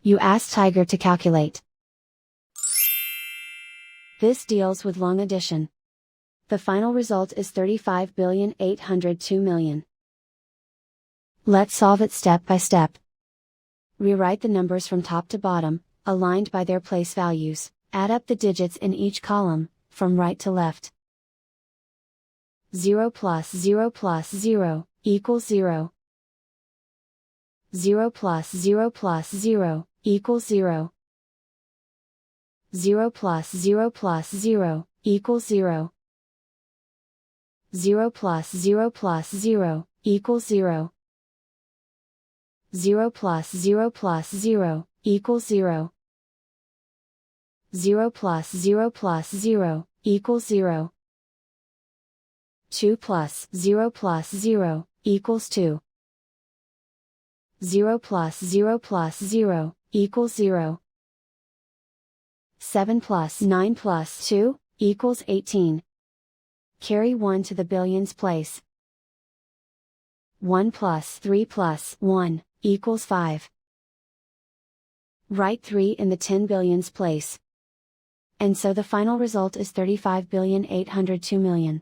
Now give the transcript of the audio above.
You ask Tiger to calculate. This deals with long addition. The final result is 35,802,000,000. Let's solve it step by step. Rewrite the numbers from top to bottom, aligned by their place values. Add up the digits in each column, from right to left. 0 plus 0 plus 0, equals 0. 0 plus 0 plus 0, equals 0. 0 plus 0 plus 0, equals 0. 0 plus 0 plus 0, equals 0. 0 plus 0 plus 0, equals 0. 0 plus 0 plus 0, equals 0. 2 plus 0 plus 0, equals 2. 0 plus 0 plus 0, equals 0. 7 plus 9 plus 2, equals 18. Carry 1 to the billions place. 1 plus 3 plus 1, equals 5. Write 3 in the 10 billions place. And so the final result is 35,802,000,000.